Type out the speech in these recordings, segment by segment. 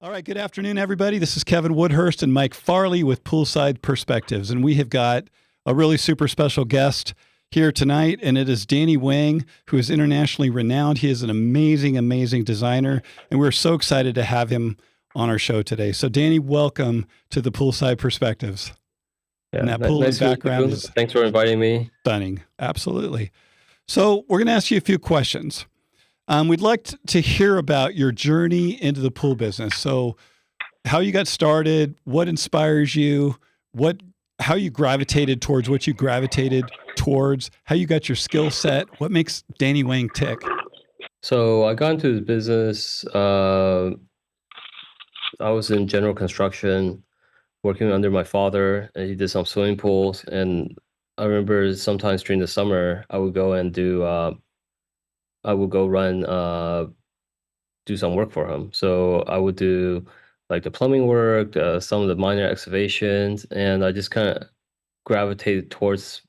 All right, good afternoon, everybody. This is Kevin Woodhurst and Mike Farley with Poolside Perspectives, and we have got a really super special guest here tonight, and it is Danny Wang, who is internationally renowned. He is an amazing, amazing designer, and we're so excited to have him on our show today. So, Danny, welcome to the Poolside Perspectives. Yeah, And that pool in nice the to meet background you. is Thanks for inviting me. stunning. Absolutely. So, we're going to ask you a few questions. We'd like to hear about your journey into the pool business. So, how you got started, what inspires you, how you gravitated towards what you gravitated towards, how you got your skill set, what makes Danny Wang tick. So I got into the business. I was in general construction, working under my father, and he did some swimming pools. And I remember sometimes during the summer, I would go and do some work for him. So I would do like the plumbing work, some of the minor excavations, and I just kind of gravitated towards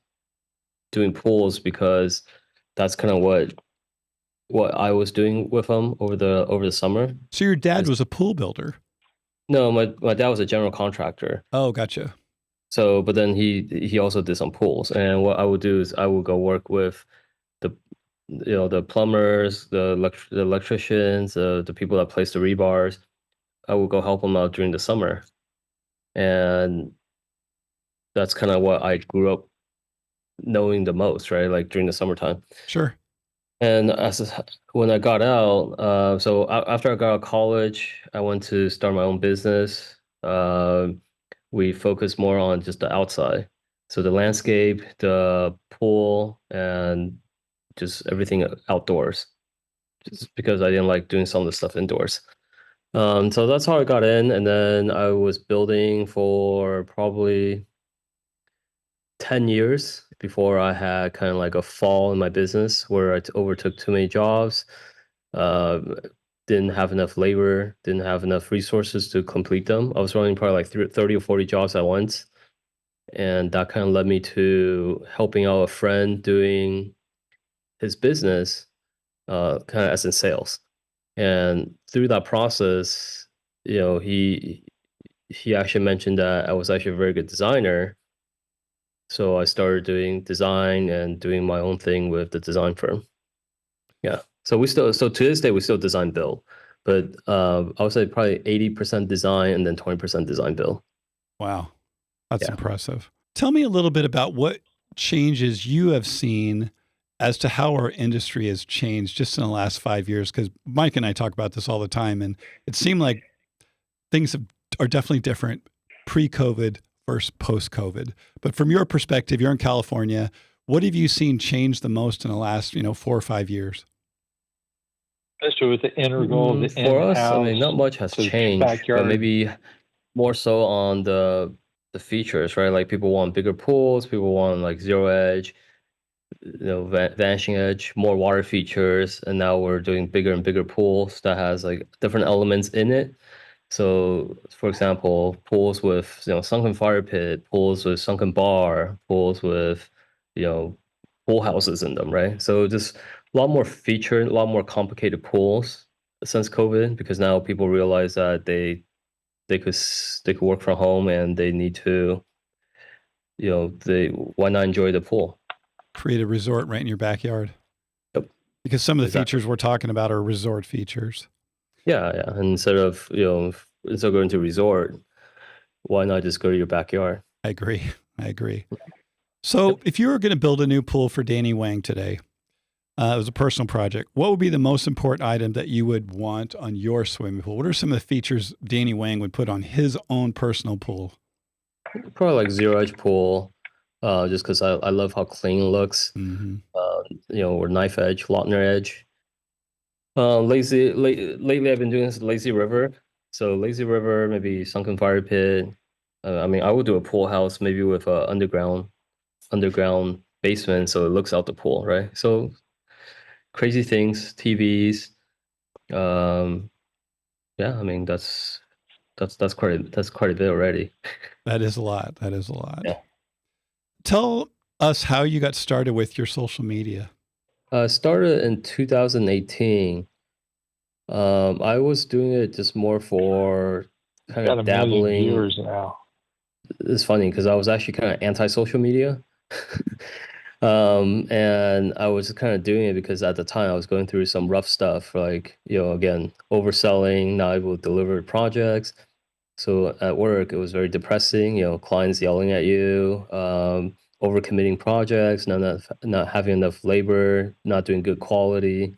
doing pools because that's kind of what I was doing with him over the summer. So your dad Is- was a pool builder. No, my dad was a general contractor. Oh, gotcha. So, but then he also did some pools, and what I would do is I would go work with the the plumbers, the electricians, the people that place the rebars. I would go help them out during the summer, and that's kind of what I grew up knowing the most, right? Like during the summertime. Sure. And when I got out, after I got out of college, I went to start my own business. We focused more on just the outside, so the landscape, the pool, and just everything outdoors. Just because I didn't like doing some of the stuff indoors. So that's how I got in, and then I was building for probably 10 years before I had kind of like a fall in my business where I overtook too many jobs, uh, didn't have enough labor, didn't have enough resources to complete them. I was running probably like 30 or 40 jobs at once. And that kind of led me to helping out a friend doing his business, kind of as in sales. And through that process, he actually mentioned that I was actually a very good designer. So I started doing design and doing my own thing with the design firm. Yeah. So to this day, we still design build, but I would say probably 80% design and then 20% design build. Wow. That's Yeah. impressive. Tell me a little bit about what changes you have seen as to how our industry has changed just in the last 5 years. Because Mike and I talk about this all the time, and it seemed like things are definitely different pre-COVID versus post-COVID. But from your perspective, you're in California. What have you seen change the most in the last, 4 or 5 years? Especially with the integral, the For us, I mean, in-house not much has to the changed, but backyard. maybe more so on the features, right? Like people want bigger pools, people want like zero edge, vanishing edge, more water features, and now we're doing bigger and bigger pools that has like different elements in it. So, for example, pools with sunken fire pit, pools with sunken bar, pools with you know pool houses in them, right? So just a lot more feature, a lot more complicated pools since COVID, because now people realize that they could work from home and they need to they why not enjoy the pool? Create a resort right in your backyard. Yep. Because some of the Exactly. features we're talking about are resort features. Yeah, yeah. And instead of going to a resort, why not just go to your backyard? I agree. I agree. So Yep. if you were going to build a new pool for Danny Wang today, it was a personal project, what would be the most important item that you would want on your swimming pool? What are some of the features Danny Wang would put on his own personal pool? Probably like zero edge pool, just because I love how clean it looks. Mm-hmm. Or knife edge, Lautner edge. Lately I've been doing this lazy river. So lazy river, maybe sunken fire pit. I mean, I would do a pool house maybe with a underground basement, so it looks out the pool, right? So crazy things, TVs. Um, yeah, I mean that's quite a bit already. That is a lot. That is a lot. Yeah. Tell us how you got started with your social media. Started in 2018. I was doing it just more for kind Got of 1 million dabbling. viewers now. It's funny because I was actually kind of anti-social media. And I was kind of doing it because at the time I was going through some rough stuff, like, again, overselling, not able to deliver projects. So at work, it was very depressing, clients yelling at you, overcommitting projects, not having enough labor, not doing good quality.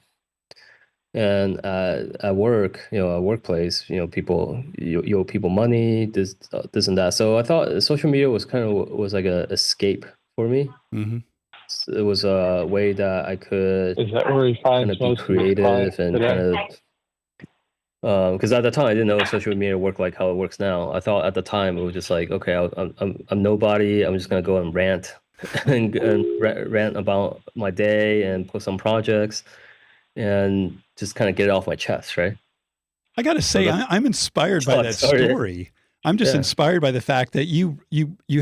And at work, a workplace, people you owe people money, this and that. So I thought social media was like a escape for me. Mm-hmm. It was a way that I could Is that where he kind finds of be most of his creative clients and today? kind of because at the time I didn't know social media worked like how it works now. I thought at the time it was just like, okay, I'm nobody. I'm just gonna go and rant and rant about my day and post some projects and just kind of get it off my chest, right? I got to So say, that's I'm inspired by how it that started. story. I'm just Yeah. inspired by the fact that you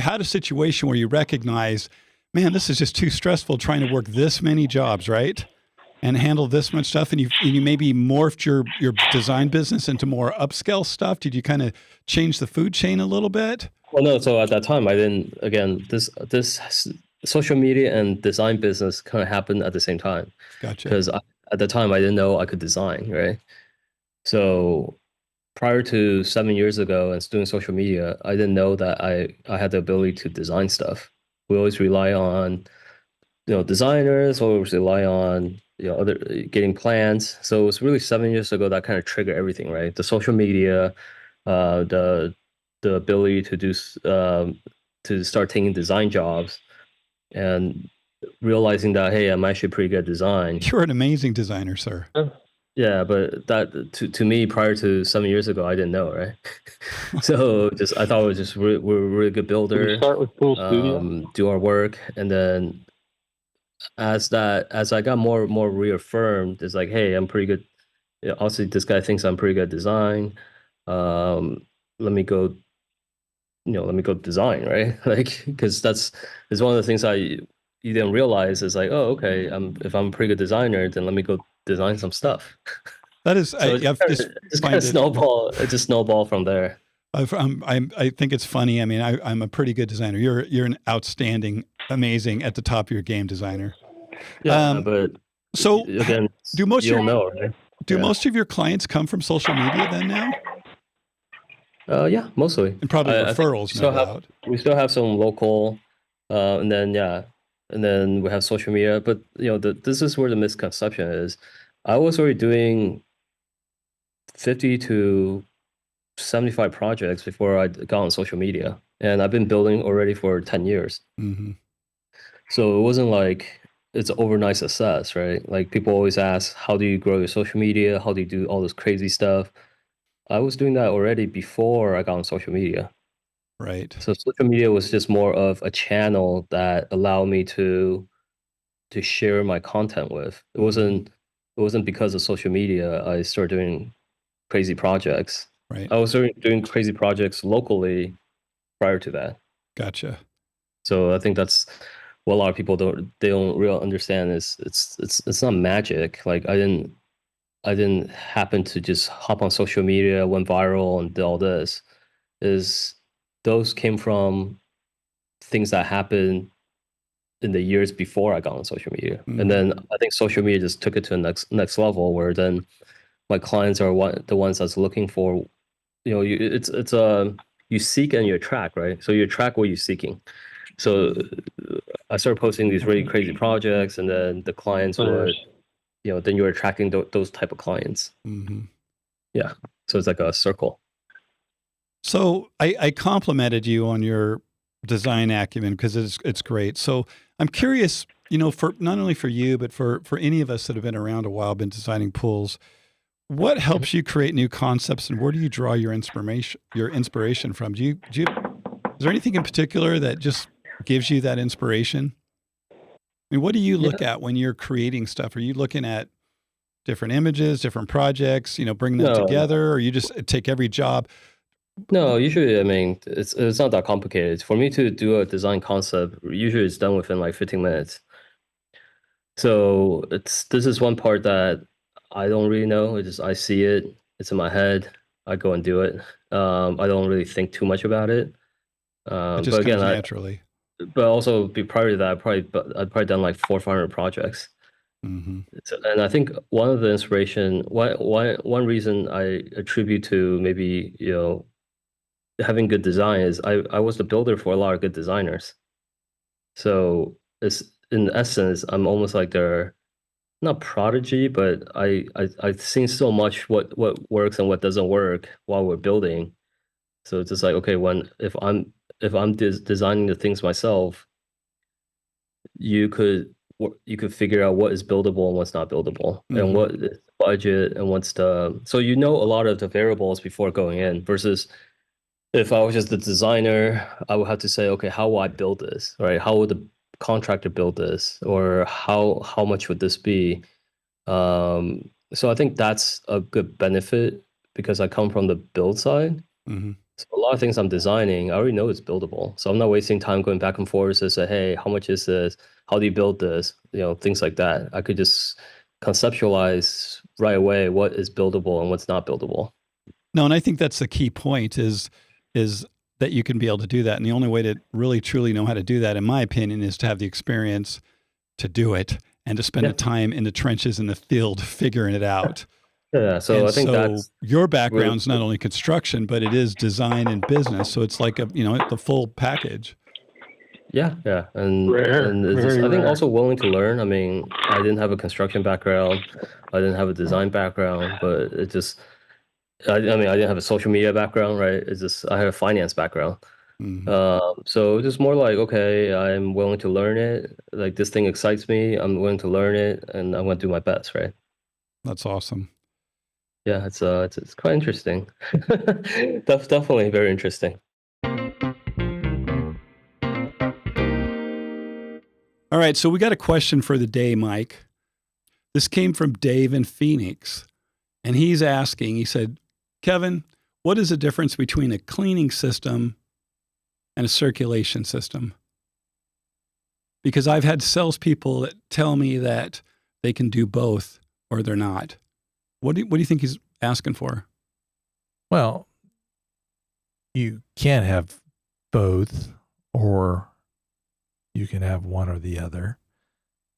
had a situation where you recognize, man, this is just too stressful trying to work this many jobs, right? And handle this much stuff, and you maybe morphed your design business into more upscale stuff. Did you kind of change the food chain a little bit? Well, no. So at that time, I didn't. Again, this social media and design business kind of happened at the same time Gotcha. because at the time I didn't know I could design, right? So prior to 7 years ago and doing social media, I didn't know that I had the ability to design stuff. We always rely on designers, always rely on other getting plans. So it was really 7 years ago that kind of triggered everything, right? The social media, the ability to start taking design jobs and realizing that, hey, I'm actually pretty good at design. You're an amazing designer, sir. Yeah, but that to me prior to 7 years ago, I didn't know, right? So I thought it was just we're a really good Did you builder, start with Pool Studio? do our work, and then as I got more reaffirmed, it's like, hey, I'm pretty good. Also, this guy thinks I'm pretty good at design. Let me go, let me go design, right? Like, because it's one of the things you didn't realize is like, oh, okay, if I'm a pretty good designer, then let me go design some stuff. That is, So I've just just kind find of it. snowball. It just snowball from there. I think it's funny. I mean, I'm a pretty good designer. You're an outstanding, amazing, at the top of your game designer. Yeah, but So again, do most you of don't your know, right? do Yeah. most of your clients come from social media then now? Yeah, mostly. And probably I think referrals, no doubt. we still have some local, and then and then we have social media. But this is where the misconception is. I was already doing 50 to 75 projects before I got on social media, and I've been building already for 10 years. Mm-hmm. So it wasn't like it's overnight success, right? Like people always ask, how do you grow your social media? How do you do all this crazy stuff? I was doing that already before I got on social media. Right. So social media was just more of a channel that allowed me to share my content with. It wasn't because of social media I started doing crazy projects. Right. I was doing crazy projects locally prior to that. Gotcha. So I think that's what a lot of people don't really understand is it's not magic. Like I didn't happen to just hop on social media, went viral, and did all this. Is those came from things that happened in the years before I got on social media, and then I think social media just took it to the next level, where then my clients are the ones that's looking for, it's you seek and you attract, right? So you attract what you're seeking. So I started posting these really crazy projects, and then the clients would, then you're attracting those type of clients. Mm-hmm. Yeah. So it's like a circle. So I complimented you on your design acumen because it's great. So I'm curious, for not only for you, but for any of us that have been around a while, been designing pools, what helps you create new concepts, and where do you draw your inspiration from? Is there anything in particular that just gives you that inspiration? I mean, what do you look at when you're creating stuff? Are you looking at different images, different projects, bring them together, or you just take every job? No, usually, I mean, it's not that complicated. For me to do a design concept, usually it's done within like 15 minutes. So this is one part that I don't really know. It's just I see it. It's in my head. I go and do it. I don't really think too much about it. It But just again, comes naturally. but also prior to that, I'd probably done like 400 or 500 projects. Hmm. And I think one of the inspiration, one reason I attribute to maybe, having good design is I was the builder for a lot of good designers. So it's in essence, I'm almost like their not prodigy, but I've seen so much what works and what doesn't work while we're building. So it's just like, okay, if I'm designing the things myself, you could you could figure out what is buildable and what's not buildable, and what is budget and what's so you know a lot of the variables before going in versus if I was just the designer, I would have to say, okay, how will I build this, right? How would the contractor build this, or how much would this be? So I think that's a good benefit because I come from the build side. Hmm. So a lot of things I'm designing, I already know it's buildable. So I'm not wasting time going back and forth to say, hey, how much is this? How do you build this? Things like that. I could just conceptualize right away what is buildable and what's not buildable. No, and I think that's the key point is that you can be able to do that. And the only way to really truly know how to do that, in my opinion, is to have the experience to do it and to spend the time in the trenches in the field figuring it out. Yeah, so And I think that's your background's not only construction, but it is design and business. So it's like the full package. yeah, and it's just, Very I think rare. also willing to learn. I mean, I didn't have a construction background, I didn't have a design background, but it just, I mean, I didn't have a social media background, right? It's just I had a finance background. So it's just more like, okay, I'm willing to learn it. Like this thing excites me. I'm willing to learn it, and I'm going to do my best, right? That's awesome. Yeah, it's quite interesting. That's definitely very interesting. All right. So we got a question for the day, Mike. This came from Dave in Phoenix. And he's asking, he said, Kevin, what is the difference between a cleaning system and a circulation system? Because I've had salespeople that tell me that they can do both or they're not. What do you think he's asking for? Well, you can't have both, or you can have one or the other.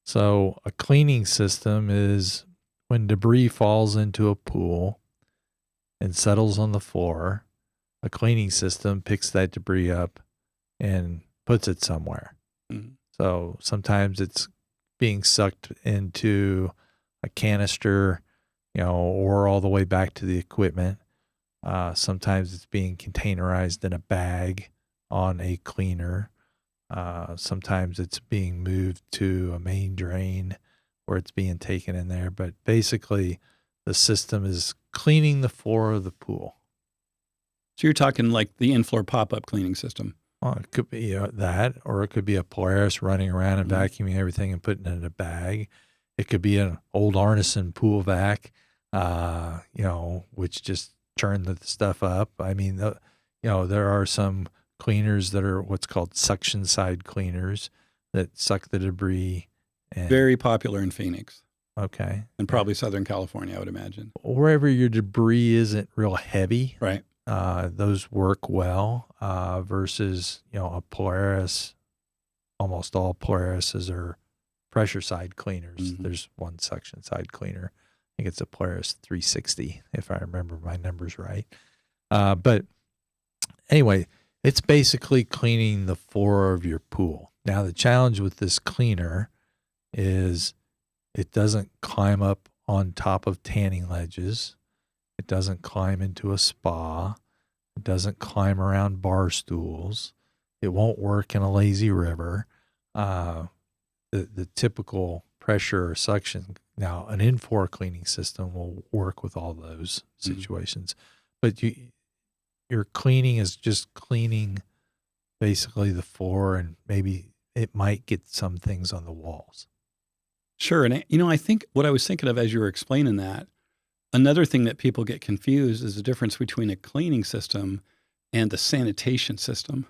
So a cleaning system is when debris falls into a pool and settles on the floor, a cleaning system picks that debris up and puts it somewhere. Mm-hmm. So sometimes it's being sucked into a canister, or all the way back to the equipment. Sometimes it's being containerized in a bag on a cleaner. Sometimes it's being moved to a main drain where it's being taken in there. But basically, the system is cleaning the floor of the pool. So you're talking like the in-floor pop-up cleaning system. Well, it could be that, or it could be a Polaris running around and vacuuming everything and putting it in a bag. It could be an old Arneson pool vac, which just churned the stuff up. I mean, there are some cleaners that are what's called suction side cleaners that suck the debris. And, very popular in Phoenix. Okay. And probably Southern California, I would imagine. Wherever your debris isn't real heavy. Right. Those work well versus, a Polaris. Almost all Polarises are pressure side cleaners. Mm-hmm. There's one suction side cleaner. I think it's a Polaris 360, if I remember my numbers right. But anyway, it's basically cleaning the floor of your pool. Now, the challenge with this cleaner is it doesn't climb up on top of tanning ledges. It doesn't climb into a spa. It doesn't climb around bar stools. It won't work in a lazy river. The typical pressure or suction. Now, an in-floor cleaning system will work with all those situations. But your cleaning is just cleaning basically the floor, and maybe it might get some things on the walls. Sure. And, I think what I was thinking of as you were explaining that, another thing that people get confused is the difference between a cleaning system and the sanitation system.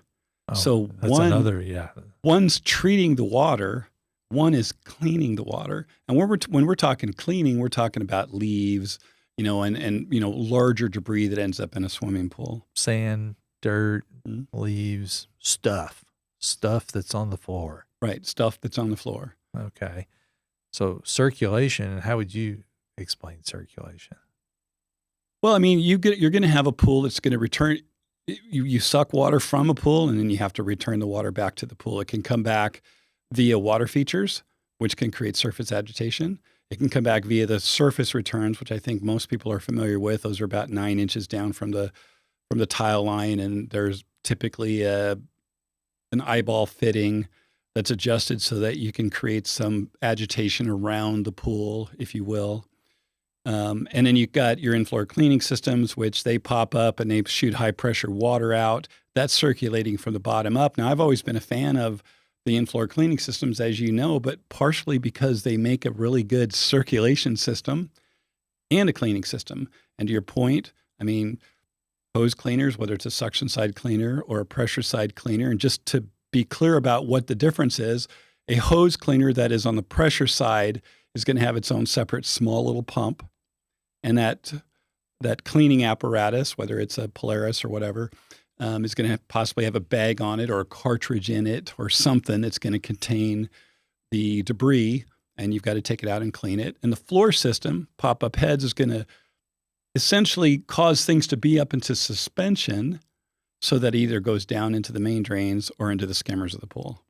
Oh, so that's one's treating the water, One is cleaning the water. And when we're talking cleaning, we're talking about leaves, and larger debris that ends up in a swimming pool. Sand, dirt, Mm-hmm. leaves, stuff that's on the floor. Right, stuff that's on the floor. Okay. So circulation, how would you explain circulation? Well, I mean, you're going to have a pool that's going to return. You suck water from a pool, and then you have to return the water back to the pool. It can come back via water features, which can create surface agitation. It can come back via the surface returns, which I think most people are familiar with. Those are about 9 inches down from the tile line, and there's typically an eyeball fitting that's adjusted so that you can create some agitation around the pool, if you will. And then you've got your in-floor cleaning systems, which they pop up and they shoot high pressure water out. That's circulating from the bottom up. Now, I've always been a fan of the in-floor cleaning systems, as you know, but partially because they make a really good circulation system and a cleaning system. And to your point, I mean, hose cleaners, whether it's a suction side cleaner or a pressure side cleaner, and just to be clear about what the difference is, a hose cleaner that is on the pressure side is going to have its own separate small little pump. And that cleaning apparatus, whether it's a Polaris or whatever, is going to possibly have a bag on it or a cartridge in it or something that's going to contain the debris, and you've got to take it out and clean it. And the floor system, pop-up heads, is going to essentially cause things to be up into suspension so that it either goes down into the main drains or into the skimmers of the pool.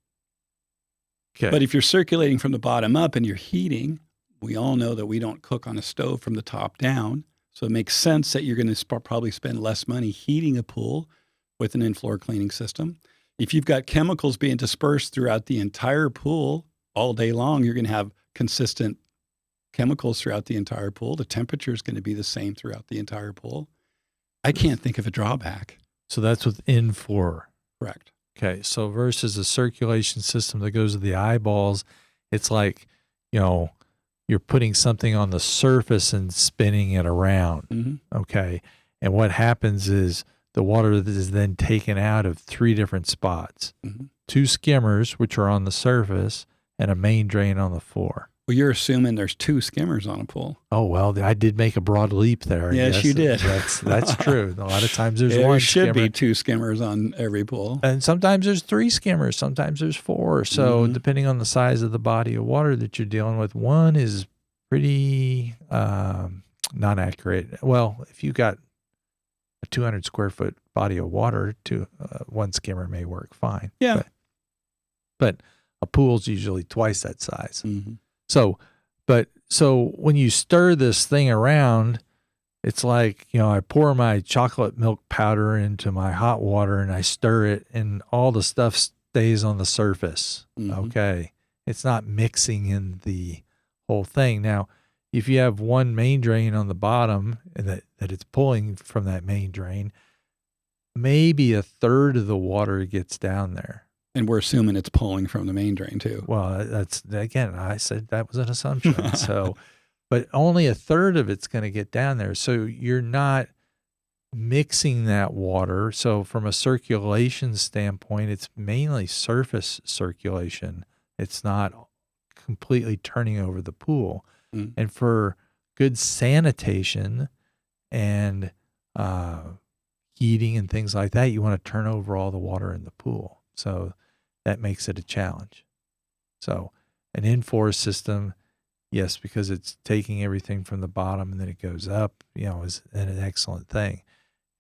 Okay. But if you're circulating from the bottom up and you're heating, we all know that we don't cook on a stove from the top down. So it makes sense that you're going to probably spend less money heating a pool with an in-floor cleaning system. If you've got chemicals being dispersed throughout the entire pool all day long, you're going to have consistent chemicals throughout the entire pool. The temperature is going to be the same throughout the entire pool. I can't think of a drawback. So that's with in-floor. Correct. Okay. So versus a circulation system that goes to the eyeballs, it's like, you're putting something on the surface and spinning it around. Mm-hmm. Okay. And what happens is the water is then taken out of 3 different spots, Mm-hmm. 2 skimmers, which are on the surface, and a main drain on the floor. Well, you're assuming there's 2 skimmers on a pool. Oh, well, I did make a broad leap there. Yes, you did. That's true. A lot of times there's There one should skimmer. be 2 skimmers on every pool. And sometimes there's 3 skimmers. Sometimes there's 4. So depending on the size of the body of water that you're dealing with, one is pretty not accurate. Well, if you got a 200 square foot body of water, one skimmer may work fine. Yeah. But a pool's usually twice that size. Mm-hmm. So when you stir this thing around, it's like, I pour my chocolate milk powder into my hot water and I stir it and all the stuff stays on the surface. Mm-hmm. Okay. It's not mixing in the whole thing. Now, if you have one main drain on the bottom and that it's pulling from that main drain, maybe a third of the water gets down there. And we're assuming it's pulling from the main drain too. Well, again, I said that was an assumption. But only a third of it's going to get down there. So you're not mixing that water. So from a circulation standpoint, it's mainly surface circulation. It's not completely turning over the pool. Mm. And for good sanitation and heating and things like that, you want to turn over all the water in the pool. So that makes it a challenge. So an in-floor system, yes, because it's taking everything from the bottom and then it goes up, is an excellent thing.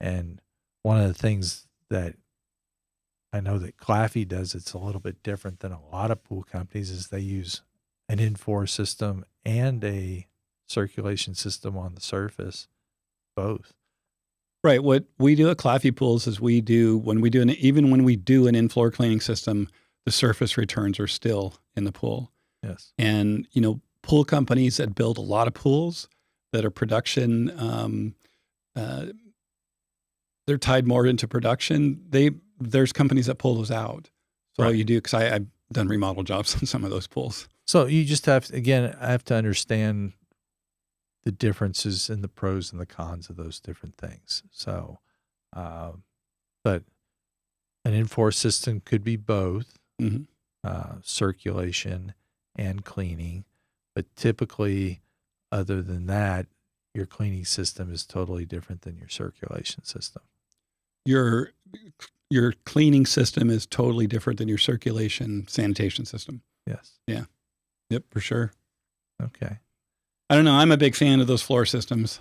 And one of the things that I know that Claffey does, it's a little bit different than a lot of pool companies, is they use an in-floor system and a circulation system on the surface, both. Right. What we do at Claffey Pools is even when we do an in-floor cleaning system, the surface returns are still in the pool. Yes. And, pool companies that build a lot of pools that are production, they're tied more into production. There's companies that pull those out. So Right. you do, because I've done remodel jobs on some of those pools. So you just I have to understand the differences and the pros and the cons of those different things. So, but an in-floor system could be both Mm-hmm. circulation and cleaning. But typically, other than that, your cleaning system is totally different than your circulation system. Your cleaning system is totally different than your circulation sanitation system. Yes. Yeah. Yep, for sure. Okay. I don't know. I'm a big fan of those floor systems.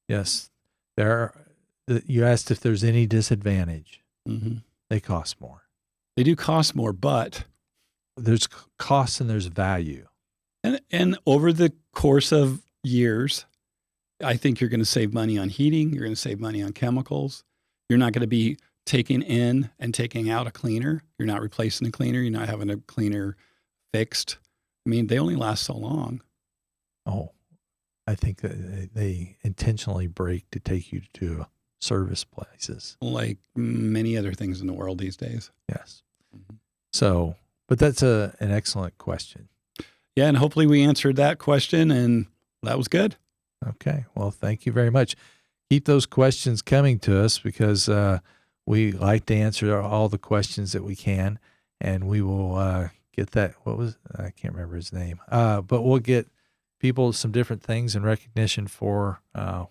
Yes. You asked if there's any disadvantage. Mm-hmm. They cost more. They do cost more, but there's cost and there's value. And over the course of years, I think you're going to save money on heating. You're going to save money on chemicals. You're not going to be taking in and taking out a cleaner. You're not replacing a cleaner. You're not having a cleaner fixed. I mean, they only last so long. Oh, I think that they intentionally break to take you to service places. Like many other things in the world these days. Yes. Mm-hmm. So, but that's an excellent question. Yeah, and hopefully we answered that question, and that was good. Okay. Well, thank you very much. Keep those questions coming to us because we like to answer all the questions that we can, and we will get that. I can't remember his name, but we'll get people some different things in recognition for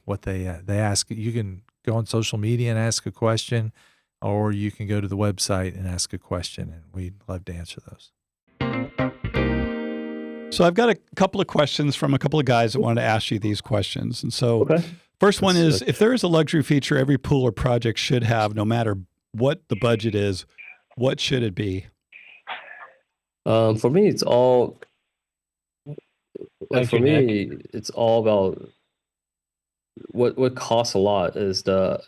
what they ask. You can go on social media and ask a question, or you can go to the website and ask a question, and we'd love to answer those. So I've got a couple of questions from a couple of guys that wanted to ask you these questions. And so first one is, if there is a luxury feature every pool or project should have, no matter what the budget is, what should it be? For me, it's all it's all about what costs a lot is the.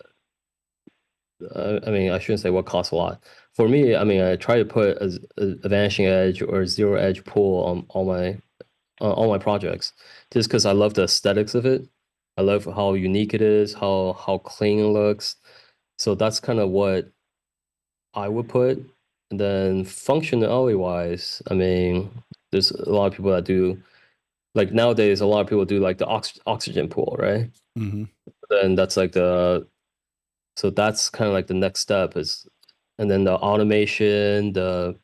I mean, I shouldn't say what costs a lot. For me, I mean, I try to put a vanishing edge or zero edge pool on all my projects, just because I love the aesthetics of it. I love how unique it is, how clean it looks. So that's kind of what I would put. And then functionality wise, I mean, there's a lot of people that do, like nowadays, a lot of people do like the oxygen pool, right? Mm-hmm. Then that's like so that's kind of like the next step is, and then the automation, the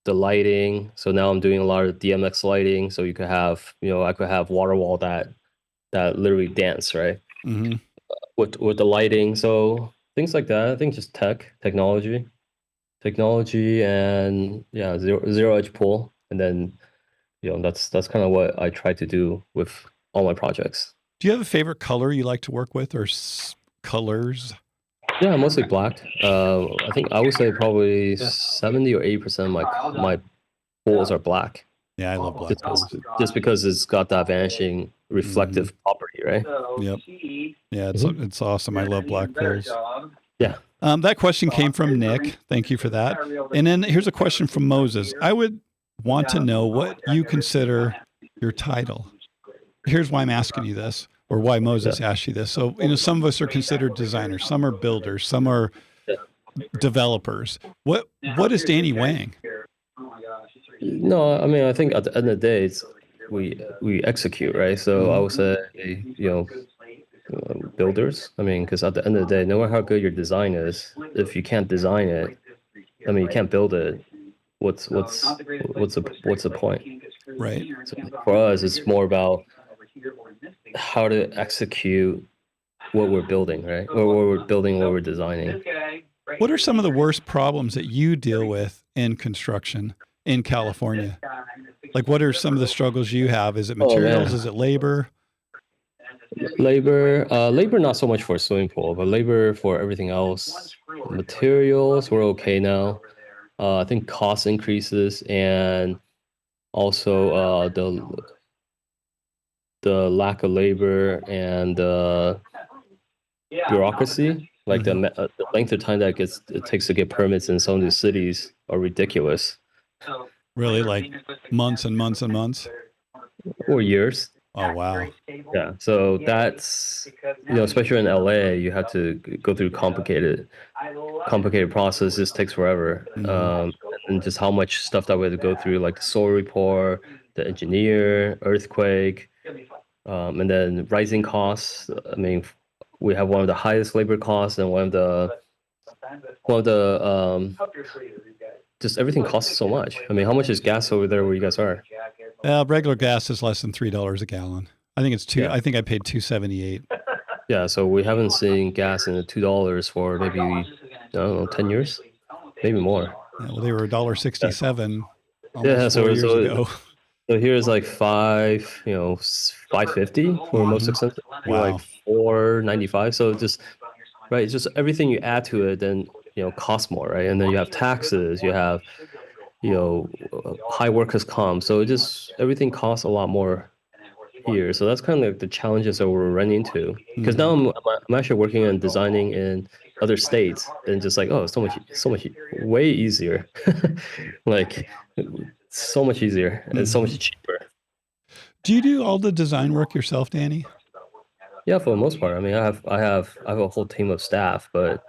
lighting. So now I'm doing a lot of DMX lighting. So you could have, I could have water wall that literally dance, right? Mm-hmm. With the lighting. So things like that. I think just technology, and yeah, zero edge pool. And then, that's kind of what I try to do with all my projects. Do you have a favorite color you like to work with, or colors? Yeah, mostly black. I think I would say probably 70 or 80% of my pools are black. Yeah, I love black. Just because it's got that vanishing reflective property, right? Yep. Yeah, it's awesome. I love black pools. Yeah. That question came from Nick. Thank you for that. And then here's a question from Moses. I would want to know what you consider your title. Here's why I'm asking you this, or why Moses asked you this. So, some of us are considered designers, some are builders, some are developers. What is Danny Wang? No, I mean, I think at the end of the day, it's we execute, right? So I would say, builders. I mean, because at the end of the day, no matter how good your design is, if you can't design it, I mean, you can't build it. What's the point? Right. So for us, it's more about how to execute what we're building, right? Or what we're building, what we're designing. What are some of the worst problems that you deal with in construction in California? Like, what are some of the struggles you have? Is it materials? Is it labor? Labor, not so much for a swimming pool, but labor for everything else. Materials, we're okay now. I think cost increases, and also the lack of labor and bureaucracy, like the length of time that it takes to get permits in some of these cities are ridiculous. Really, like months and months and months? Or years. Oh, wow. Yeah, so that's, especially in LA, you have to go through complicated process. This takes forever. And just how much stuff that we have to go through, like the soil report, the engineer, earthquake, and then rising costs. I mean, we have one of the highest labor costs and one of the just everything costs so much. I mean, how much is gas over there where you guys are? Regular gas is less than $3 a gallon. I think it's two. Yeah. I think I paid $2.78. Yeah, so we haven't seen gas in the $2 for maybe, I don't know, 10 years, maybe more. Yeah, well, they were $1.67 almost Yeah, 4 years ago. So here's like 550 for most expensive, Wow. like 495. So just right, just everything you add to it, then costs more, right? And then you have taxes, you have high workers' comp. So it just everything costs a lot more here. So that's kind of like the challenges that we're running into. Because now I'm actually working on designing in other states, and just like, oh, so much way easier. Like so much easier and so much cheaper. Do you do all the design work yourself, Danny? Yeah, for the most part. I mean, I have a whole team of staff, but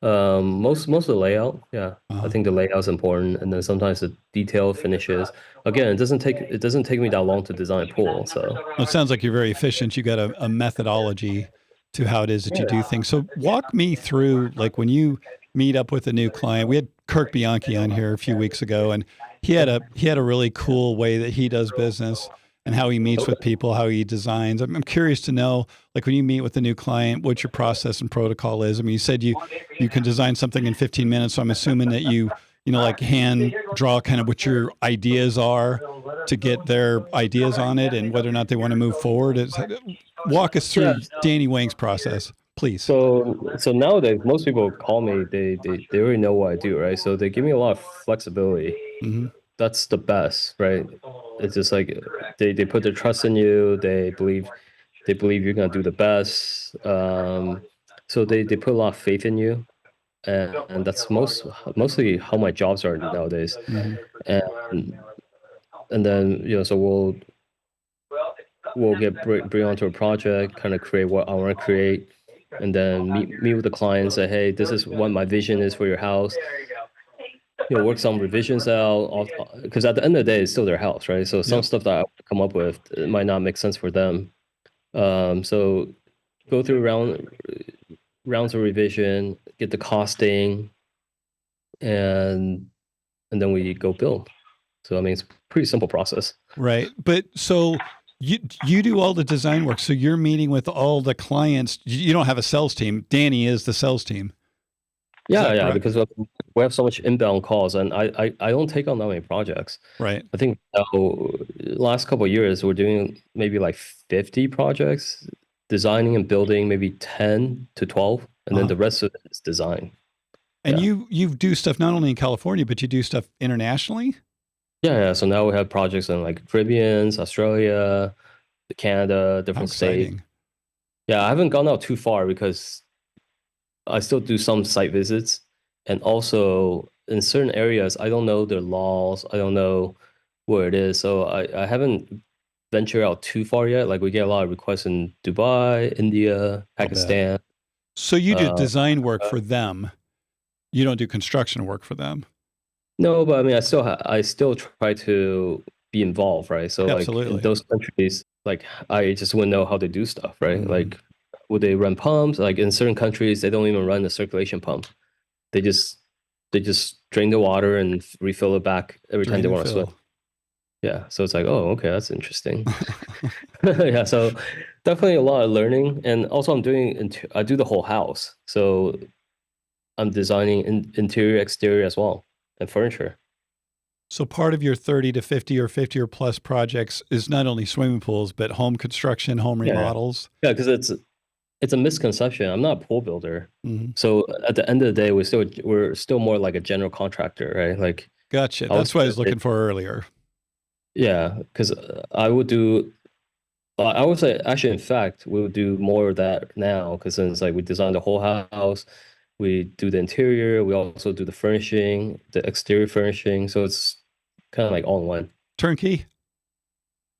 most of the layout, yeah, I think the layout is important, and then sometimes the detail finishes. Again, it doesn't take me that long to design a pool. So Well, it sounds like you're very efficient. You got a methodology to how it is that you do things. So walk me through, like, when you meet up with a new client. We had Kirk Bianchi on here a few weeks ago, and he had a really cool way that he does business and how he meets with people, how he designs. I'm curious to know, like, when you meet with a new client, what your process and protocol is. I mean, you said you can design something in 15 minutes, so I'm assuming that you like hand draw kind of what your ideas are to get their ideas on it and whether or not they want to move forward. Walk us through Danny Wang's process, please. So nowadays, most people call me, they already know what I do, right? So they give me a lot of flexibility. That's the best, right? It's just like they put their trust in you. They believe you're gonna do the best. So they put a lot of faith in you, and that's mostly how my jobs are nowadays. And then so we'll bring onto a project, kind of create what I want to create, and then meet with the client and say, hey, this is what my vision is for your house. Work some revisions out, because at the end of the day, it's still their house, right? So some stuff that I come up with, it might not make sense for them. So go through rounds of revision, get the costing, and then we go build. So I mean, it's a pretty simple process. Right. But so you do all the design work. So you're meeting with all the clients. You don't have a sales team. Danny is the sales team. Yeah, because we have so much inbound calls, and I don't take on that many projects. Right. I think last couple of years we're doing maybe like 50 projects, designing and building maybe 10 to 12, and then the rest of it is design. And you do stuff not only in California, but you do stuff internationally? Yeah. So now we have projects in like Caribbean, Australia, Canada, different states. Yeah, I haven't gone out too far because I still do some site visits, and also in certain areas, I don't know their laws. I don't know where it is. So I haven't ventured out too far yet. Like we get a lot of requests in Dubai, India, Pakistan. So you do design work for them. You don't do construction work for them. No, but I mean, I still try to be involved, right? So Absolutely. Like in those countries, like I just wouldn't know how to do stuff, right? Like would they run pumps? Like in certain countries, they don't even run a circulation pump. They just drain the water and refill it back every time they want to swim. Yeah, so it's like, oh, okay, that's interesting. Yeah, so definitely a lot of learning, and also I do the whole house, so I'm designing interior, exterior as well, and furniture. So part of your 30 to 50 or 50 or plus projects is not only swimming pools, but home construction, home remodels. Yeah, because it's a misconception. I'm not a pool builder. So at the end of the day, we're still more like a general contractor, right? Like, gotcha. That's what I was looking for earlier. Yeah, because I would say, actually, in fact, we would do more of that now, because it's like we design the whole house, we do the interior, we also do the furnishing, the exterior furnishing. So it's kind of like all in one. Turnkey.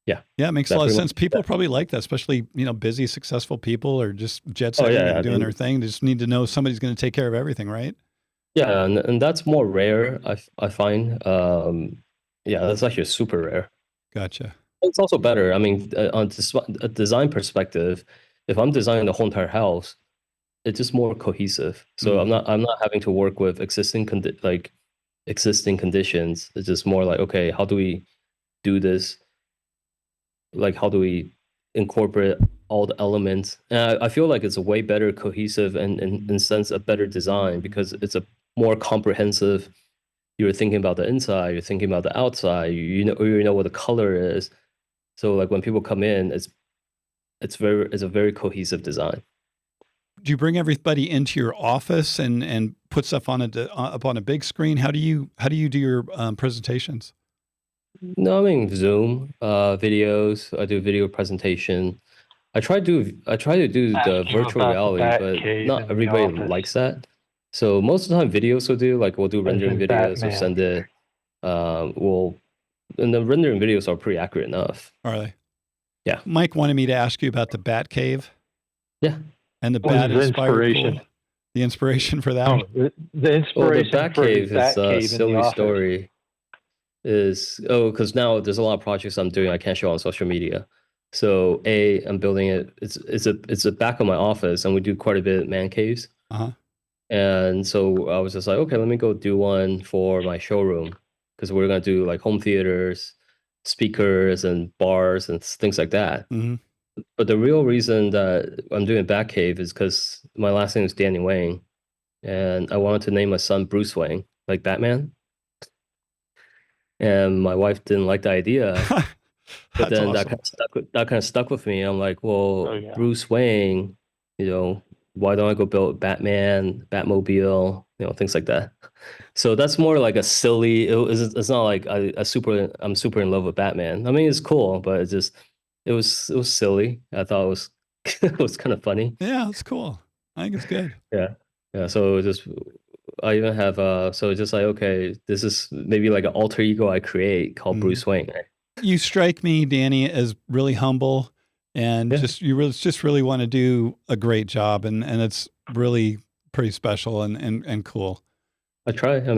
Yeah. Yeah, it makes a lot of sense. People probably like that, especially, busy, successful people or just jet setting and doing their thing. They just need to know somebody's going to take care of everything, right? Yeah, and that's more rare, I find. Yeah, that's actually super rare. Gotcha. It's also better. I mean, on a design perspective, if I'm designing the whole entire house, it's just more cohesive. So I'm not having to work with existing existing conditions. It's just more like, okay, how do we do this? Like, how do we incorporate all the elements? And I feel like it's a way better cohesive and in sense a better design because it's a more comprehensive. You're thinking about the inside, you're thinking about the outside, you know what the color is. So like when people come in, it's a very cohesive design. Do you bring everybody into your office and put stuff on up on a big screen? How do you do your presentations? No, I mean Zoom, videos. I do video presentation. I try to do the Ask you virtual about the reality, bat but cave not in the everybody office. likes that. So most of the time, videos we'll do As rendering in videos, we'll Batman. send it. And the rendering videos are pretty accurate enough. Are they? Yeah. Mike wanted me to ask you about the bat cave. Yeah. And the What was bat the inspired inspiration? pool. The inspiration for that. Oh, the Well, the inspiration bat for the cave is bat a cave in the silly office. story. Because now there's a lot of projects I'm doing I can't show on social media. So I'm building it. It's the back of my office, and we do quite a bit of man caves. Uh-huh. And so I was just like, okay, let me go do one for my showroom because we're gonna do like home theaters, speakers, and bars and things like that. Mm-hmm. But the real reason that I'm doing Bat Cave is because my last name is Danny Wang, and I wanted to name my son Bruce Wang, like Batman. And my wife didn't like the idea, but That's then awesome. that kind of stuck with me. I'm like, well, Oh, yeah. Bruce Wayne, why don't I go build Batman, Batmobile, things like that. So that's more like a silly. It's not like I'm super in love with Batman. I mean, it's cool, but it was silly. I thought it was it was kind of funny. Yeah, it's cool. I think it's good. Yeah, yeah. So I even have so it's just like, okay, this is maybe like an alter ego I create called Bruce Wayne. Right? You strike me, Danny, as really humble and Yeah. just really want to do a great job, and it's really pretty special and cool. I try. I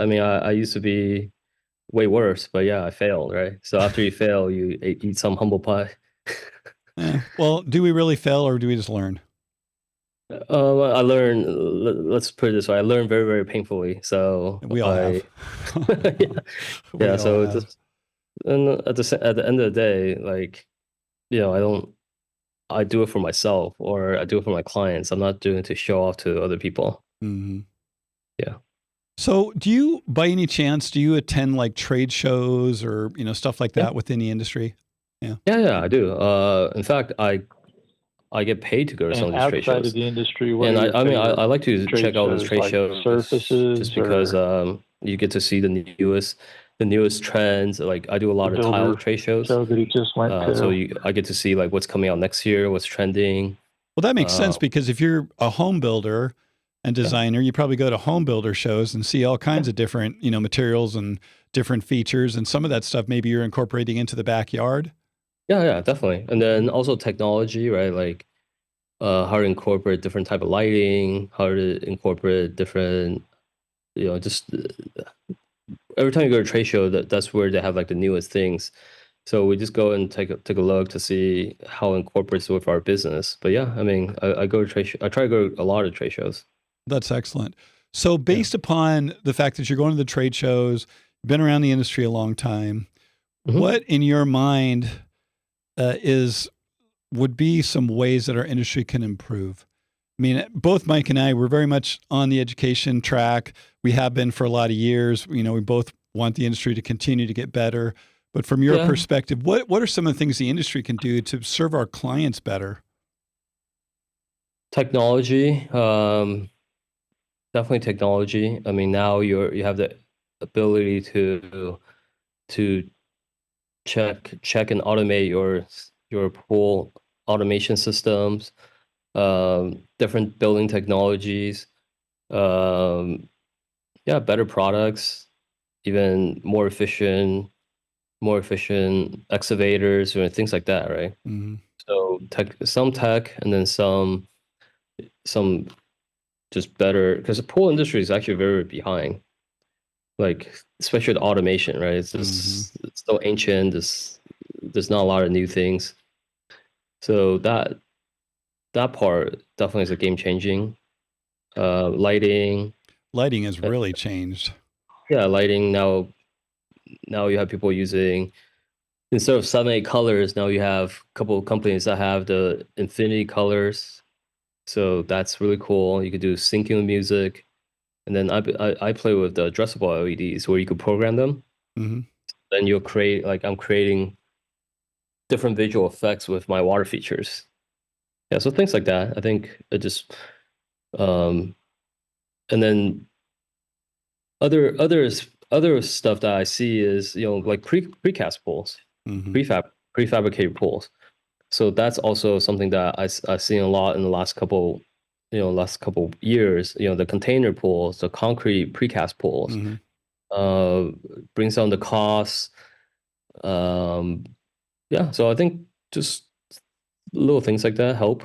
mean, I used to be way worse, but yeah, I failed, right? So after you fail, you eat some humble pie. Yeah. Well, do we really fail or do we just learn? I learned. Let's put it this way: I learned very, very painfully. So We all have. yeah, We yeah. all So have. just and at the end of the day, like I do it for myself or I do it for my clients. I'm not doing it to show off to other people. Mm-hmm. Yeah. So do you, by any chance, attend like trade shows or, stuff like that within the industry? Yeah, I do. In fact, I get paid to go to some of these trade outside shows. of the industry, what And are your I mean, favorite I like to trade check out those shows, trade like shows surfaces just because you get to see the newest trends. Like I do a lot the of tile builder trade shows. show that he just went to? So I get to see like what's coming out next year, what's trending. Well, that makes sense because if you're a home builder and designer, you probably go to home builder shows and see all kinds of different, materials and different features. And some of that stuff maybe you're incorporating into the backyard. Yeah, definitely. And then also technology, right? Like how to incorporate different type of lighting, how to incorporate different, just every time you go to a trade show, that's where they have like the newest things. So we just go and take a look to see how it incorporates with our business. But yeah, I mean, I go to trade show. I try to go to a lot of trade shows. That's excellent. So based upon the fact that you're going to the trade shows, been around the industry a long time, what in your mind would be some ways that our industry can improve? I mean, both Mike and I, we're very much on the education track. We have been for a lot of years. We both want the industry to continue to get better. But from your perspective, what are some of the things the industry can do to serve our clients better? Technology, definitely technology. I mean, now you have the ability to check and automate your pool automation systems, different building technologies, better products, even more efficient excavators or things like that, right? Mm-hmm. So some tech, and then some just better, because the pool industry is actually very behind, like especially the automation, right? It's just it's so ancient. There's not a lot of new things. So that part definitely is a game changing. Lighting has really changed. lighting now. Now you have people using, instead of 7-8 colors, now you have a couple of companies that have the infinity colors. So that's really cool. You could do syncing with music. And then I play with the addressable LEDs where you could program them. Mm-hmm. Then you'll create, like I'm creating different visual effects with my water features. Yeah, so things like that. I think it just, and then other stuff that I see is, like precast pools, Mm-hmm. prefabricated pools. So that's also something that I've seen a lot in the last couple years. The container pools, the concrete precast pools, brings down the costs. Yeah, so I think just little things like that help.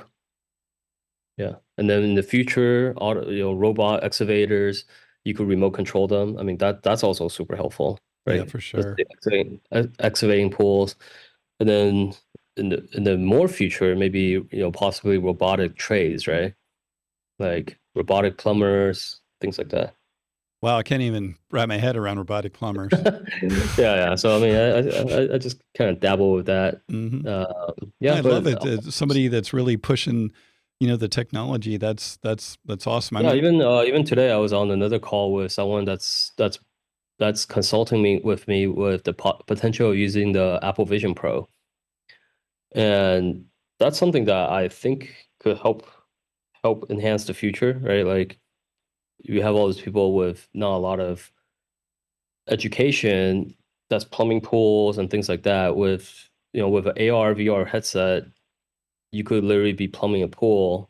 Yeah, and then in the future, robot excavators, you could remote control them. I mean, that's also super helpful, right? Yeah, for sure. Excavating pools, and then in the more future, maybe possibly robotic trades, right? Like robotic plumbers, things like that. Wow, I can't even wrap my head around robotic plumbers. Yeah. So I mean, I just kind of dabble with that. Mm-hmm. Yeah, I but love it. Somebody that's really pushing, the technology. That's awesome. yeah, even today I was on another call with someone that's consulting with me with the potential of using the Apple Vision Pro, and that's something that I think could help enhance the future, right? Like you have all these people with not a lot of education, that's plumbing pools and things like that. With with an AR VR headset, you could literally be plumbing a pool,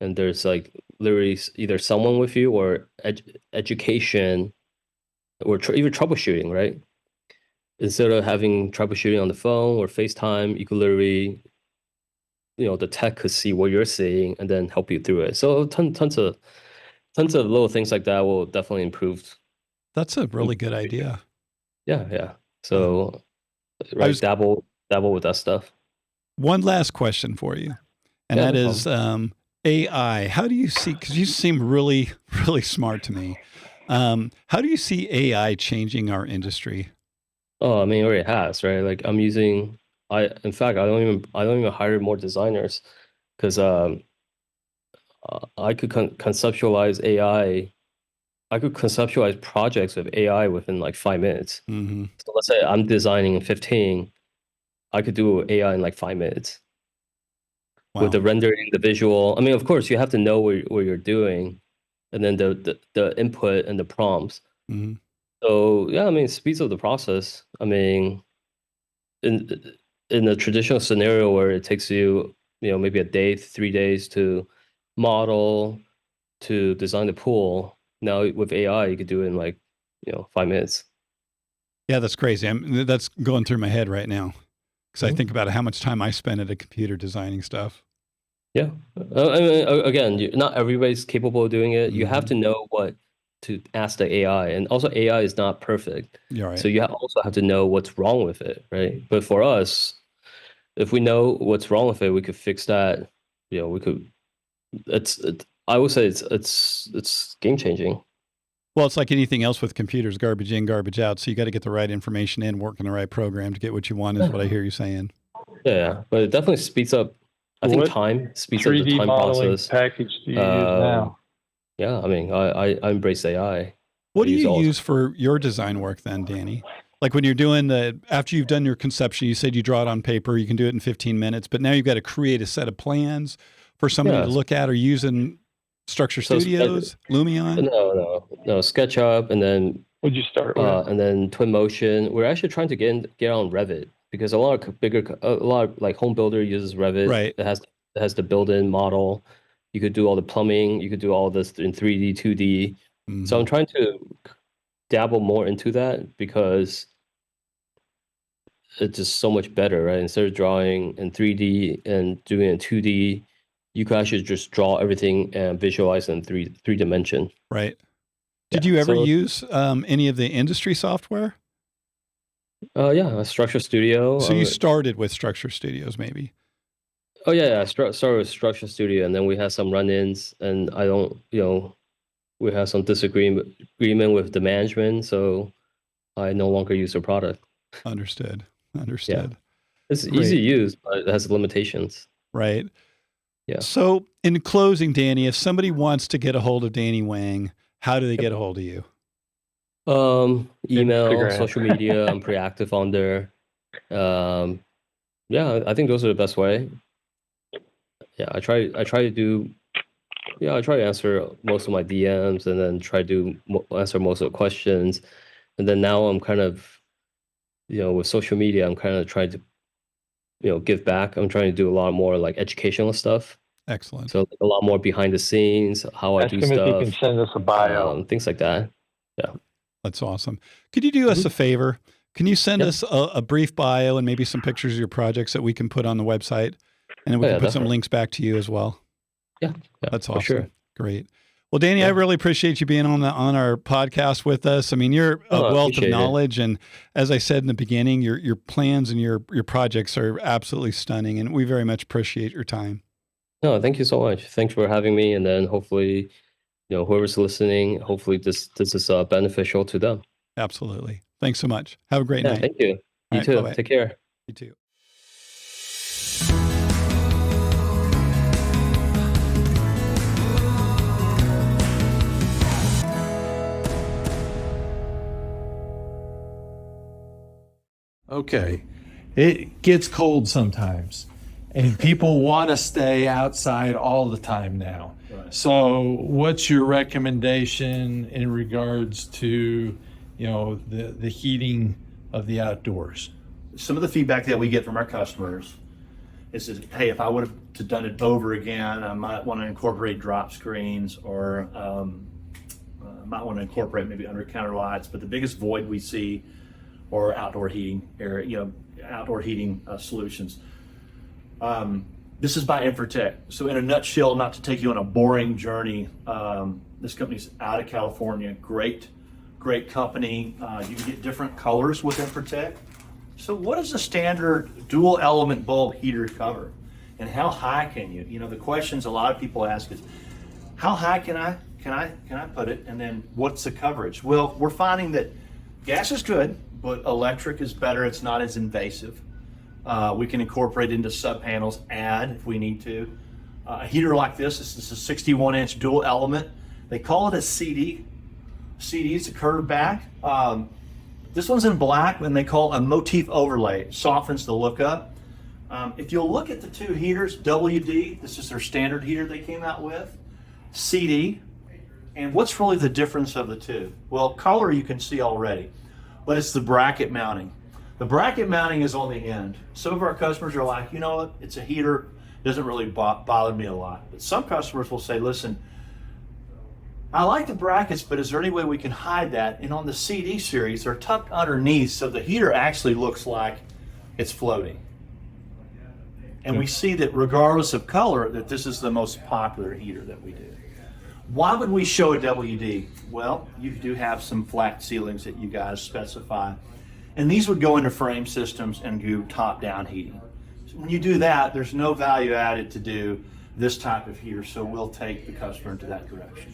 and there's like literally either someone with you or education or even troubleshooting, right? Instead of having troubleshooting on the phone or FaceTime, you could literally, the tech could see what you're seeing and then help you through it. So tons of little things like that will definitely improve. That's a really good idea. Yeah. So, right, dabble with that stuff. One last question for you, and that is AI. How do you see? Because you seem really, really smart to me. How do you see AI changing our industry? Oh, I mean, it already has, right? Like in fact, I don't even hire more designers because I could conceptualize AI. I could conceptualize projects with AI within like 5 minutes. Mm-hmm. So let's say I'm designing in 15, I could do AI in like 5 minutes. Wow. With the rendering, the visual. I mean, of course, you have to know what you're doing, and then the input and the prompts. Mm-hmm. So yeah, I mean, it speeds up the process. I mean, in a traditional scenario where it takes you, maybe a day, 3 days to model, to design the pool. Now with AI, you could do it in like, 5 minutes. Yeah, that's crazy. That's going through my head right now because I think about how much time I spend at a computer designing stuff. Yeah. I mean, again, not everybody's capable of doing it. You have to know what to ask the AI, and also AI is not perfect. You're right. So you also have to know what's wrong with it, right? But for us, if we know what's wrong with it, we could fix that. We could. I would say it's game changing. Well, it's like anything else with computers, garbage in, garbage out. So you got to get the right information in, work in the right program to get what you want, is what I hear you saying. Yeah, but it definitely speeds up. I think time speeds up the 3D time modeling process. package do you use now? Yeah, I mean, I embrace AI. What do you use for your design work then, Danny? Like when you're doing after you've done your conception, you said you draw it on paper, you can do it in 15 minutes, but now you've got to create a set of plans for somebody to look at, or using Structure Studios, Lumion? No, SketchUp, and then What'd you start with? and then Twinmotion. We're actually trying to get on Revit because a lot of like home builder uses Revit. Right. It has the built-in model. You could do all the plumbing. You could do all this in 3D, 2D. Mm-hmm. So I'm trying to dabble more into that because it's just so much better, right? Instead of drawing in 3D and doing it in 2D, you can actually just draw everything and visualize in three dimension. Right. Did you ever use any of the industry software? Yeah, Structure Studio. So you started with Structure Studios, maybe? Oh yeah. Started with Structure Studio, and then we had some run-ins, and I don't, we had some agreement with the management, so I no longer use their product. Understood. It's Great. easy to use, but it has limitations. Right. Yeah. So in closing, Danny, if somebody wants to get a hold of Danny Wang, how do they get a hold of you? Email, Instagram. social media. I'm pretty active on there. Yeah, I think those are the best way. Yeah, I try to answer most of my DMs, and then try to answer most of the questions. And then now I'm kind of, with social media, I'm kind of trying to, give back. I'm trying to do a lot more like educational stuff. Excellent. So a lot more behind the scenes, how I do Ask him if he stuff, can send us a bio. things like that. Yeah. That's awesome. Could you do us a favor? Can you send us a brief bio and maybe some pictures of your projects that we can put on the website? And then we can put some links back to you as well. Yeah. That's awesome. Sure. Great. Well, Danny, I really appreciate you being on our podcast with us. I mean, you're a wealth of knowledge. And as I said in the beginning, your plans and your projects are absolutely stunning. And we very much appreciate your time. No, thank you so much. Thanks for having me. And then hopefully, whoever's listening, hopefully this is beneficial to them. Absolutely. Thanks so much. Have a great night. Thank you. You too. Bye-bye. Take care. You too. Okay, it gets cold sometimes, and people want to stay outside all the time now. Right. So what's your recommendation in regards to, the heating of the outdoors? Some of the feedback that we get from our customers is that, hey, if I would have done it over again, I might want to incorporate drop screens, or might want to incorporate maybe under counter lights. But the biggest void we see or outdoor heating area, outdoor heating solutions. This is by Infratech. So in a nutshell, not to take you on a boring journey, this company's out of California. Great company. You can get different colors with Infratech. So what does a standard dual element bulb heater cover? And how high can you? The questions a lot of people ask is, how high can I put it? And then what's the coverage? Well, we're finding that gas is good, but electric is better. It's not as invasive. We can incorporate into sub panels, add if we need to. A heater like this is a 61-inch dual element. They call it a CD. CD is a curved back. This one's in black, and they call it a motif overlay. It softens the look up. If you'll look at the two heaters, WD, this is their standard heater they came out with, CD. And what's really the difference of the two? Well, color you can see already, but it's the bracket mounting. The bracket mounting is on the end. Some of our customers are like, you know what, it's a heater, doesn't really bother me a lot. But some customers will say, listen, I like the brackets, but is there any way we can hide that? And on the CD series, they're tucked underneath, so the heater actually looks like it's floating. And we see that regardless of color, that this is the most popular heater that we do. Why would we show a WD? Well, you do have some flat ceilings that you guys specify. And these would go into frame systems and do top-down heating. So when you do that, there's no value added to do this type of heater, so we'll take the customer into that direction.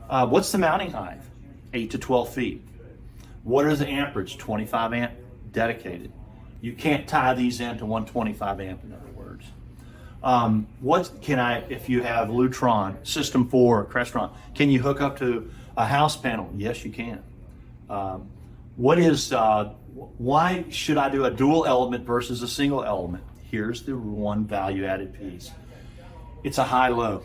What's the mounting height? 8 to 12 feet. What is the amperage? 25 amp dedicated. You can't tie these into 125 amp, in other words. What can if you have Lutron, System 4, Crestron, can you hook up to a house panel? Yes, you can. Why should I do a dual element versus a single element? Here's the one value added piece. It's a high-low.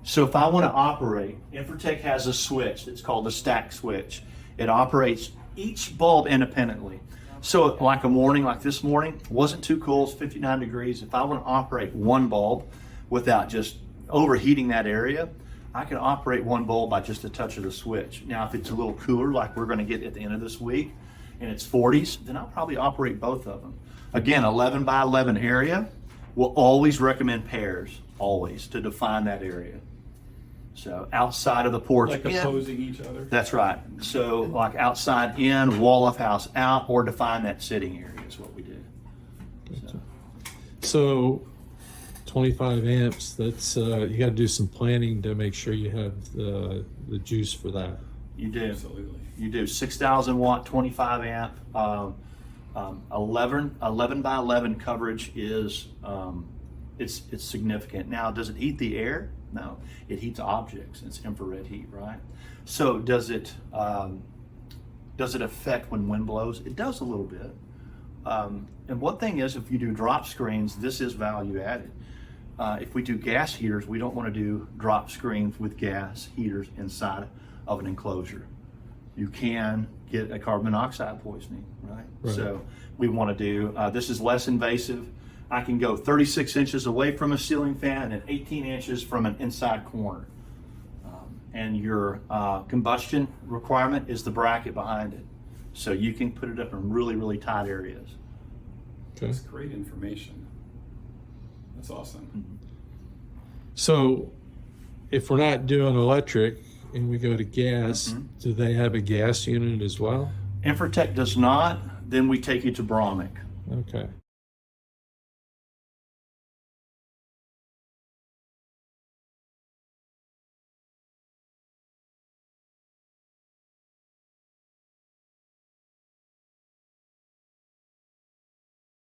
So if I want to operate, Infratech has a switch. It's called a stack switch. It operates each bulb independently. So like a morning, like this morning, wasn't too cool, it's 59 degrees. If I want to operate one bulb without just overheating that area, I can operate one bulb by just a touch of the switch. Now, if it's a little cooler, like we're going to get at the end of this week, and it's 40s, then I'll probably operate both of them. Again, 11 by 11 area, we'll always recommend pairs, always, to define that area. So outside of the porch, like opposing each other. That's right. So like outside in, wall of house out, or define that sitting area is what we do. So 25 amps. That's you got to do some planning to make sure you have the juice for that. You do. Absolutely. You do 6,000 watt, 25 amp, 11 by 11 coverage is, it's significant. Now, does it heat the air? No, it heats objects. It's infrared heat, right? So does it affect when wind blows? It does a little bit. And one thing is, if you do drop screens, this is value added. If we do gas heaters, we don't want to do drop screens with gas heaters inside of an enclosure. You can get a carbon monoxide poisoning, right? So we want to do, this is less invasive. I can go 36 inches away from a ceiling fan and 18 inches from an inside corner. And your combustion requirement is the bracket behind it. So you can put it up in really, really tight areas. Okay. That's great information. That's awesome. So, if we're not doing electric and we go to gas, do they have a gas unit as well? Infratech does not, then we take you to Brahmic. Okay.